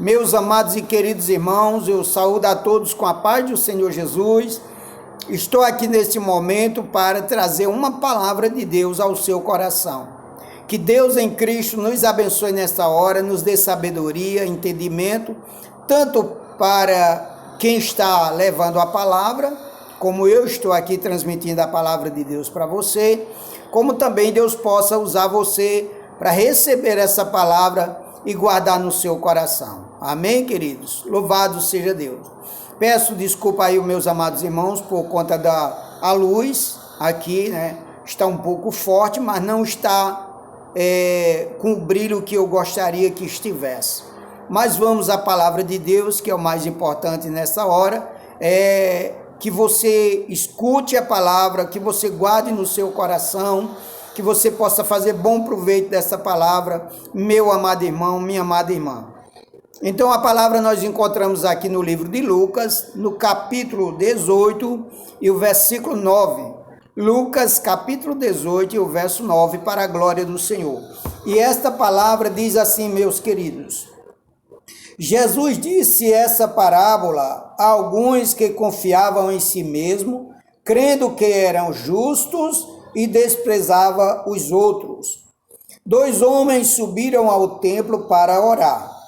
Meus amados e queridos irmãos, eu saúdo a todos com a paz do Senhor Jesus. Estou aqui neste momento para trazer uma palavra de Deus ao seu coração. Que Deus em Cristo nos abençoe nesta hora, nos dê sabedoria, entendimento, tanto para quem está levando a palavra, como eu estou aqui transmitindo a palavra de Deus para você, como também Deus possa usar você para receber essa palavra e guardar no seu coração. Amém, queridos? Louvado seja Deus. Peço desculpa aí, meus amados irmãos, por conta da luz aqui, né? Está um pouco forte, mas não está com o brilho que eu gostaria que estivesse. Mas vamos à palavra de Deus, que é o mais importante nessa hora, que você escute a palavra, que você guarde no seu coração, que você possa fazer bom proveito dessa palavra, meu amado irmão, minha amada irmã. Então a palavra nós encontramos aqui no livro de Lucas, no capítulo 18 e o versículo 9. Lucas, capítulo 18 e o verso 9, para a glória do Senhor. E esta palavra diz assim, meus queridos: Jesus disse essa parábola a alguns que confiavam em si mesmo, crendo que eram justos, e desprezava os outros. 2 homens subiram ao templo para orar.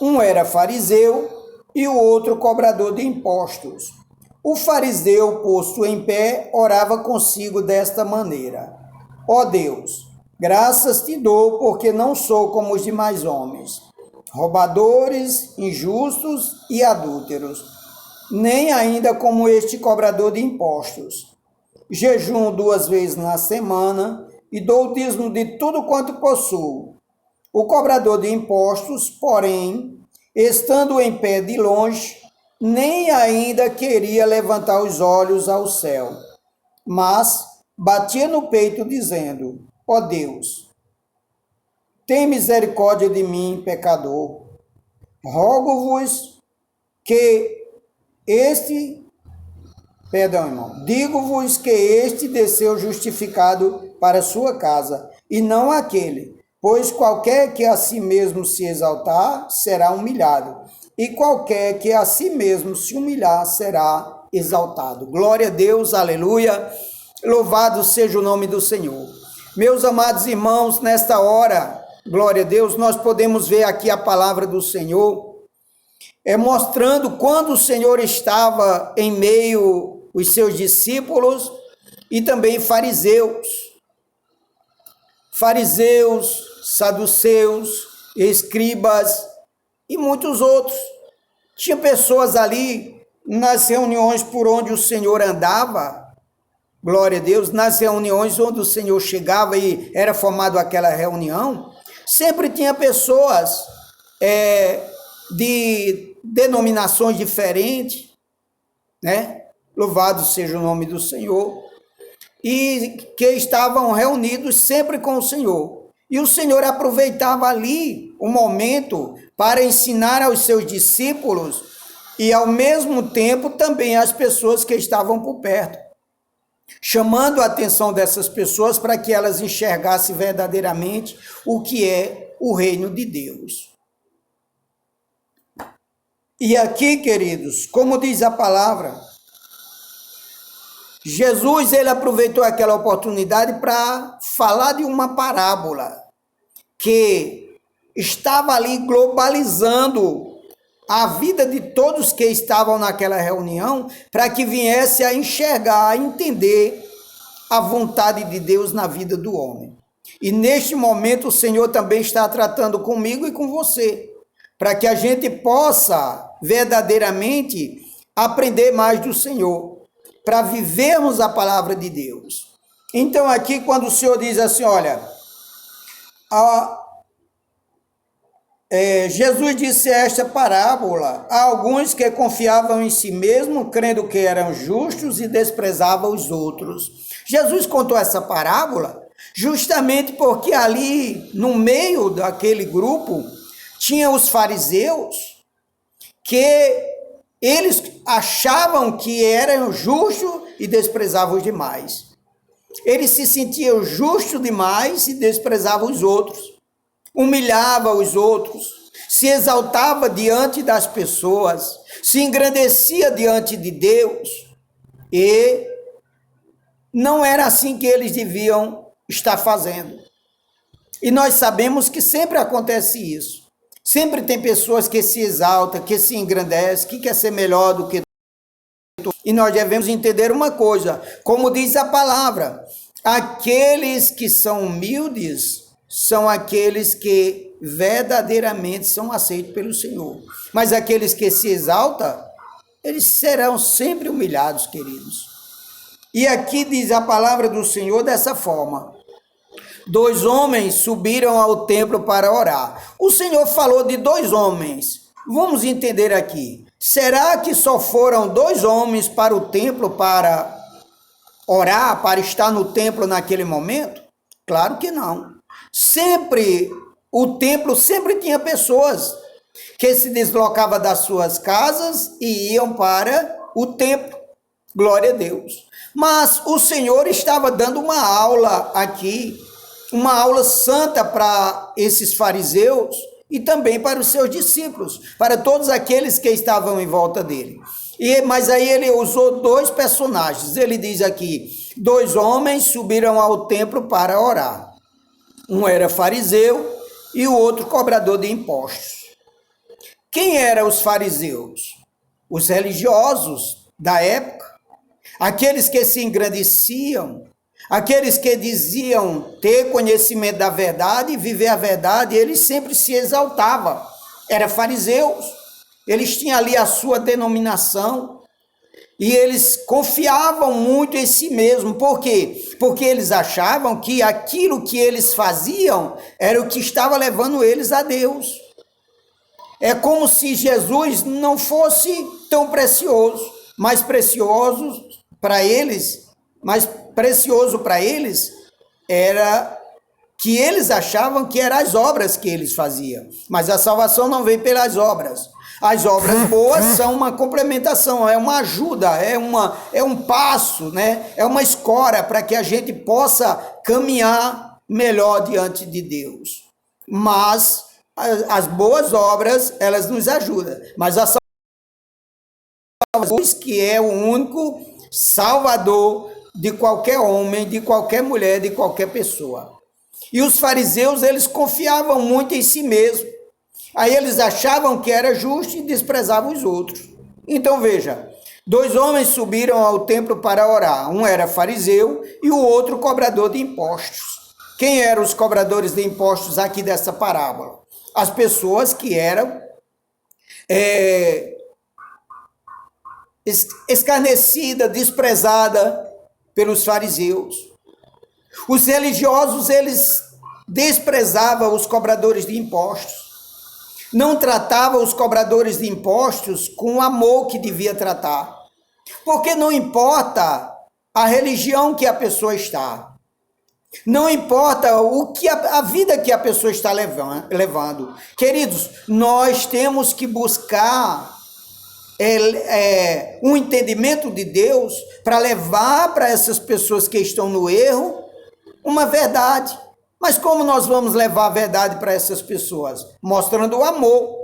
Um era fariseu e o outro cobrador de impostos. O fariseu, posto em pé, orava consigo desta maneira: Ó Deus, graças te dou, porque não sou como os demais homens, roubadores, injustos e adúlteros, nem ainda como este cobrador de impostos. Jejuo 2 vezes na semana e dou o dízimo de tudo quanto possuo. O cobrador de impostos, porém, estando em pé de longe, nem ainda queria levantar os olhos ao céu, mas batia no peito dizendo: Ó Deus, tem misericórdia de mim, pecador. Rogo-vos que digo-vos que este desceu justificado para sua casa, e não aquele. Pois qualquer que a si mesmo se exaltar, será humilhado, e qualquer que a si mesmo se humilhar, será exaltado. Glória a Deus, aleluia, louvado seja o nome do Senhor. Meus amados irmãos, nesta hora, glória a Deus, nós podemos ver aqui a palavra do Senhor, mostrando quando o Senhor estava em meio os seus discípulos e também fariseus, saduceus, escribas e muitos outros. Tinha pessoas ali nas reuniões por onde o Senhor andava, glória a Deus, nas reuniões onde o Senhor chegava e era formado aquela reunião, sempre tinha pessoas de denominações diferentes, né? Louvado seja o nome do Senhor, e que estavam reunidos sempre com o Senhor. E o Senhor aproveitava ali o momento para ensinar aos seus discípulos e ao mesmo tempo também às pessoas que estavam por perto, chamando a atenção dessas pessoas para que elas enxergassem verdadeiramente o que é o reino de Deus. E aqui, queridos, como diz a palavra, Jesus, ele aproveitou aquela oportunidade para falar de uma parábola que estava ali globalizando a vida de todos que estavam naquela reunião, para que viesse a enxergar, a entender a vontade de Deus na vida do homem. E neste momento o Senhor também está tratando comigo e com você, para que a gente possa verdadeiramente aprender mais do Senhor, para vivermos a palavra de Deus. Então aqui quando o Senhor diz assim, olha, Jesus disse esta parábola a alguns que confiavam em si mesmo, crendo que eram justos e desprezavam os outros. Jesus contou essa parábola justamente porque ali no meio daquele grupo tinha os fariseus, que eles achavam que eram justos e desprezavam os demais. Eles se sentiam justos demais e desprezavam os outros. Humilhavam os outros. se exaltava diante das pessoas, se engrandecia diante de Deus, e não era assim que eles deviam estar fazendo. E nós sabemos que sempre acontece isso. Sempre tem pessoas que se exaltam, que se engrandecem, que quer ser melhor do que todos. E nós devemos entender uma coisa, como diz a palavra, aqueles que são humildes são aqueles que verdadeiramente são aceitos pelo Senhor. Mas aqueles que se exaltam, eles serão sempre humilhados, queridos. E aqui diz a palavra do Senhor dessa forma: 2 homens subiram ao templo para orar. O Senhor falou de 2 homens. Vamos entender aqui. Será que só foram 2 homens para o templo para orar, para estar no templo naquele momento? Claro que não. O templo sempre tinha pessoas que se deslocavam das suas casas e iam para o templo. Glória a Deus. Mas o Senhor estava dando uma aula aqui, uma aula santa para esses fariseus e também para os seus discípulos, para todos aqueles que estavam em volta dele. Mas aí ele usou 2 personagens. Ele diz aqui: 2 homens subiram ao templo para orar. Um era fariseu e o outro cobrador de impostos. Quem eram os fariseus? Os religiosos da época, aqueles que se engrandeciam, aqueles que diziam ter conhecimento da verdade e viver a verdade, eles sempre se exaltavam. Eram fariseus, eles tinham ali a sua denominação e eles confiavam muito em si mesmos. Por quê? Porque eles achavam que aquilo que eles faziam era o que estava levando eles a Deus. É como se Jesus não fosse tão precioso, mais precioso para eles era que eles achavam que eram as obras que eles faziam. Mas a salvação não vem pelas obras. As obras boas são uma complementação, é uma ajuda, é um passo, né? É uma escora para que a gente possa caminhar melhor diante de Deus. Mas as boas obras, elas nos ajudam. Mas a salvação, que é o único Salvador de qualquer homem, de qualquer mulher, de qualquer pessoa. E os fariseus, eles confiavam muito em si mesmos. Aí eles achavam que era justo e desprezavam os outros. Então veja, 2 homens subiram ao templo para orar. Um era fariseu e o outro cobrador de impostos. Quem eram os cobradores de impostos aqui dessa parábola? As pessoas que eram escarnecida, desprezada pelos fariseus. Os religiosos, eles desprezavam os cobradores de impostos. Não tratavam os cobradores de impostos com o amor que devia tratar. Porque não importa a religião que a pessoa está. Não importa a vida que a pessoa está levando. Queridos, nós temos que buscar um entendimento de Deus para levar para essas pessoas que estão no erro uma verdade. Mas como nós vamos levar a verdade para essas pessoas? Mostrando o amor,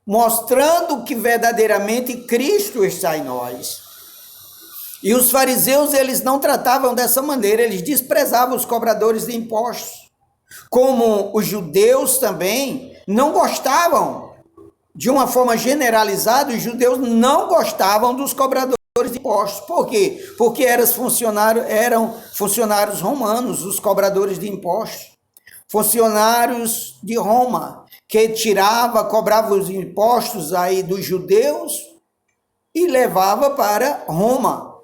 mostrando que verdadeiramente Cristo está em nós. E os fariseus, eles não tratavam dessa maneira, eles desprezavam os cobradores de impostos. Como os judeus também não gostavam, de uma forma generalizada, os judeus não gostavam dos cobradores de impostos. Por quê? Porque eram funcionários romanos, os cobradores de impostos. Funcionários de Roma, que cobrava os impostos aí dos judeus e levava para Roma.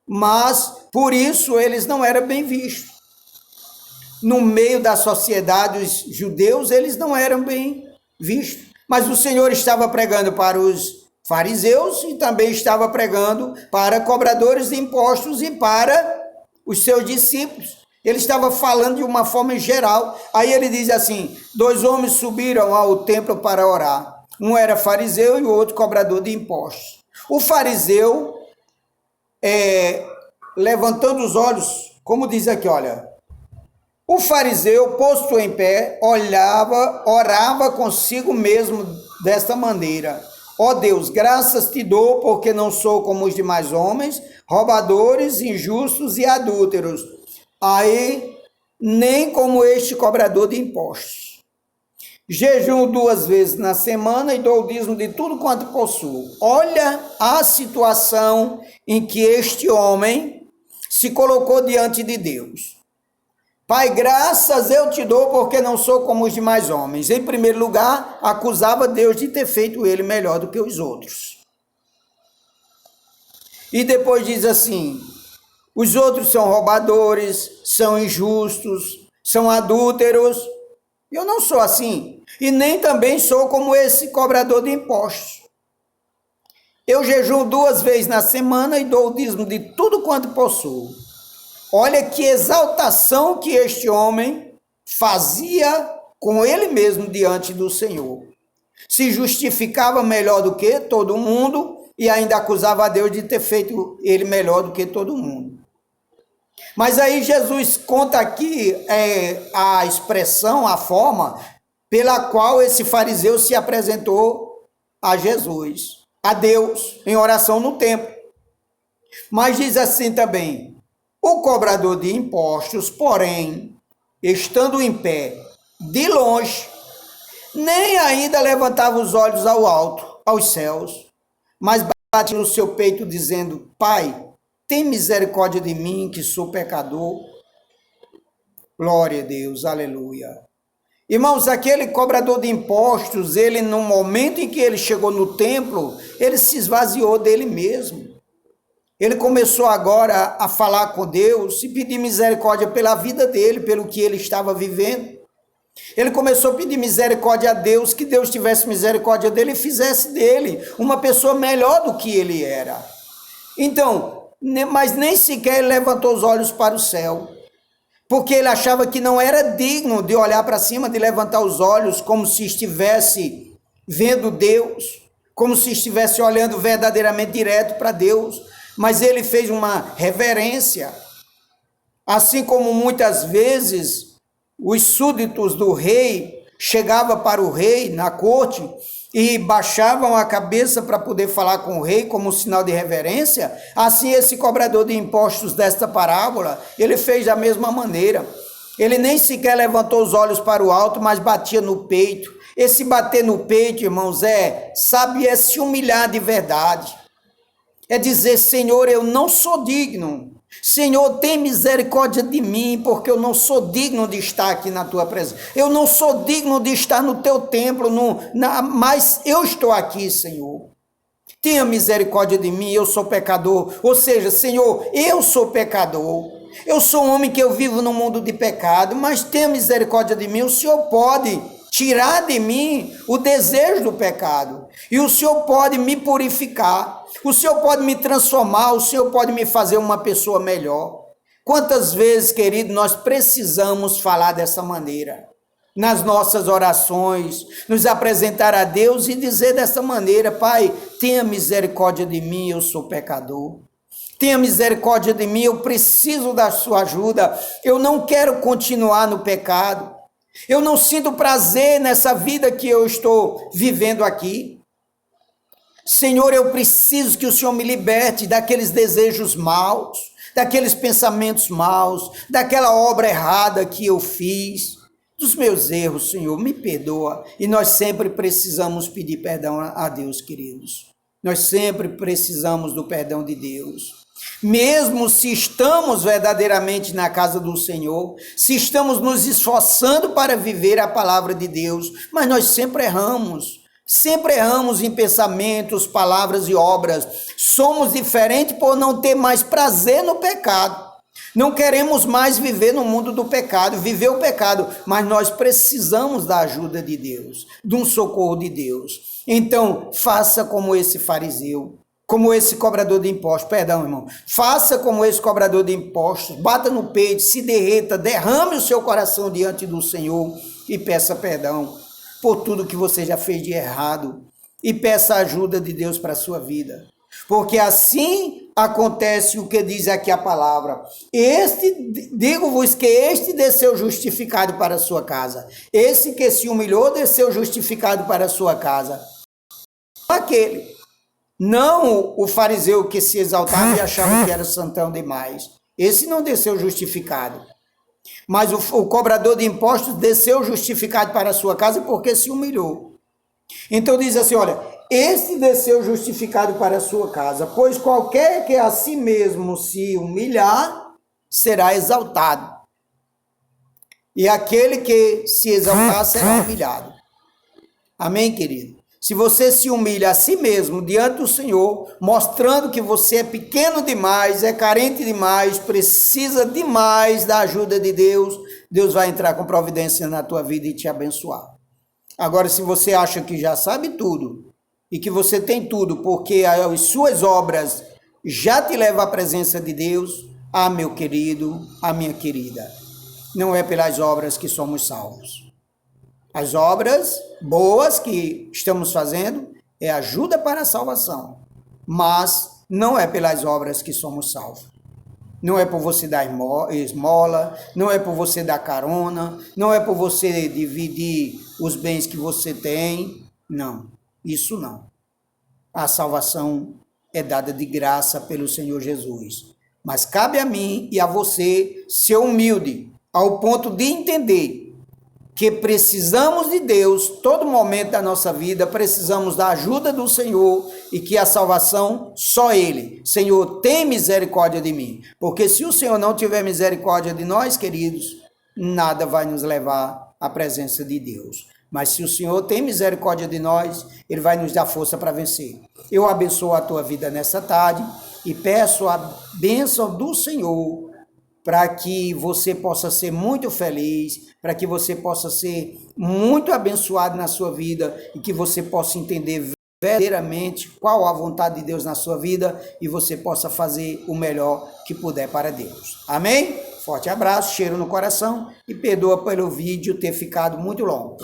Mas, por isso, eles não eram bem vistos. No meio da sociedade, os judeus, eles não eram bem vistos. Mas o Senhor estava pregando para os fariseus e também estava pregando para cobradores de impostos e para os seus discípulos. Ele estava falando de uma forma geral. Aí ele diz assim: 2 homens subiram ao templo para orar. Um era fariseu e o outro cobrador de impostos. O fariseu, levantando os olhos, como diz aqui, olha, O fariseu, posto em pé, orava consigo mesmo desta maneira: ó Deus, graças te dou, porque não sou como os demais homens, roubadores, injustos e adúlteros, aí nem como este cobrador de impostos. Jejuo 2 vezes na semana e dou o dízimo de tudo quanto possuo. Olha a situação em que este homem se colocou diante de Deus. Pai, graças eu te dou porque não sou como os demais homens. Em primeiro lugar, acusava Deus de ter feito ele melhor do que os outros. E depois diz assim: os outros são roubadores, são injustos, são adúlteros. Eu não sou assim, e nem também sou como esse cobrador de impostos. Eu jejuo 2 vezes na semana e dou o dízimo de tudo quanto possuo. Olha que exaltação que este homem fazia com ele mesmo diante do Senhor. Se justificava melhor do que todo mundo e ainda acusava a Deus de ter feito ele melhor do que todo mundo. Mas aí Jesus conta aqui a expressão, a forma pela qual esse fariseu se apresentou a Jesus, a Deus, em oração no templo. Mas diz assim também: o cobrador de impostos, porém, estando em pé, de longe, nem ainda levantava os olhos ao alto, aos céus, mas batia no seu peito, dizendo: Pai, tem misericórdia de mim, que sou pecador. Glória a Deus, aleluia. Irmãos, aquele cobrador de impostos, ele no momento em que ele chegou no templo, ele se esvaziou dele mesmo. Ele começou agora a falar com Deus e pedir misericórdia pela vida dele, pelo que ele estava vivendo. Ele começou a pedir misericórdia a Deus, que Deus tivesse misericórdia dele e fizesse dele uma pessoa melhor do que ele era. Então, mas nem sequer ele levantou os olhos para o céu, porque ele achava que não era digno de olhar para cima, de levantar os olhos como se estivesse vendo Deus, como se estivesse olhando verdadeiramente direto para Deus, mas ele fez uma reverência, assim como muitas vezes os súditos do rei chegavam para o rei na corte e baixavam a cabeça para poder falar com o rei como sinal de reverência. Assim esse cobrador de impostos desta parábola, ele fez da mesma maneira. Ele nem sequer levantou os olhos para o alto, mas batia no peito. Esse bater no peito, irmãos, é se humilhar de verdade. É dizer: Senhor, eu não sou digno. Senhor, tem misericórdia de mim, porque eu não sou digno de estar aqui na tua presença. Eu não sou digno de estar no teu templo, mas eu estou aqui, Senhor. Tenha misericórdia de mim, eu sou pecador. Ou seja, Senhor, eu sou pecador. Eu sou um homem que eu vivo no mundo de pecado, mas tenha misericórdia de mim. O Senhor pode tirar de mim o desejo do pecado. E o Senhor pode me purificar. O Senhor pode me transformar, o Senhor pode me fazer uma pessoa melhor. Quantas vezes, querido, nós precisamos falar dessa maneira? Nas nossas orações, nos apresentar a Deus e dizer dessa maneira: Pai, tenha misericórdia de mim, eu sou pecador. Tenha misericórdia de mim, eu preciso da sua ajuda. Eu não quero continuar no pecado. Eu não sinto prazer nessa vida que eu estou vivendo aqui. Senhor, eu preciso que o Senhor me liberte daqueles desejos maus, daqueles pensamentos maus, daquela obra errada que eu fiz, dos meus erros, Senhor, me perdoa. E nós sempre precisamos pedir perdão a Deus, queridos. Nós sempre precisamos do perdão de Deus. Mesmo se estamos verdadeiramente na casa do Senhor, se estamos nos esforçando para viver a palavra de Deus, mas nós sempre erramos. Sempre erramos em pensamentos, palavras e obras. Somos diferentes por não ter mais prazer no pecado. Não queremos mais viver no mundo do pecado, viver o pecado, mas nós precisamos da ajuda de Deus, de um socorro de Deus. Então, faça como esse fariseu, como esse cobrador de impostos, perdão, irmão. Faça como esse cobrador de impostos, bata no peito, se derreta, derrame o seu coração diante do Senhor e peça perdão por tudo que você já fez de errado, e peça a ajuda de Deus para a sua vida, porque assim acontece o que diz aqui a palavra. Digo-vos que este desceu justificado para a sua casa. Esse que se humilhou desceu justificado para a sua casa. Aquele. Não o fariseu que se exaltava e achava que era santão demais. Esse não desceu justificado. Mas o cobrador de impostos desceu justificado para a sua casa porque se humilhou. Então diz assim, olha, este desceu justificado para a sua casa, pois qualquer que a si mesmo se humilhar, será exaltado. E aquele que se exaltar será humilhado. Amém, querido? Se você se humilha a si mesmo diante do Senhor, mostrando que você é pequeno demais, é carente demais, precisa demais da ajuda de Deus, Deus vai entrar com providência na tua vida e te abençoar. Agora, se você acha que já sabe tudo e que você tem tudo porque as suas obras já te levam à presença de Deus, meu querido, minha querida, não é pelas obras que somos salvos. As obras boas que estamos fazendo é ajuda para a salvação, mas não é pelas obras que somos salvos. Não é por você dar esmola, não é por você dar carona, não é por você dividir os bens que você tem. Não, isso não. A salvação é dada de graça pelo Senhor Jesus. Mas cabe a mim e a você ser humilde, ao ponto de entender que precisamos de Deus, todo momento da nossa vida, precisamos da ajuda do Senhor e que a salvação, só Ele. Senhor, tem misericórdia de mim, porque se o Senhor não tiver misericórdia de nós, queridos, nada vai nos levar à presença de Deus. Mas se o Senhor tem misericórdia de nós, Ele vai nos dar força para vencer. Eu abençoo a tua vida nessa tarde e peço a bênção do Senhor para que você possa ser muito feliz, para que você possa ser muito abençoado na sua vida e que você possa entender verdadeiramente qual a vontade de Deus na sua vida e você possa fazer o melhor que puder para Deus. Amém? Forte abraço, cheiro no coração e perdoa pelo vídeo ter ficado muito longo.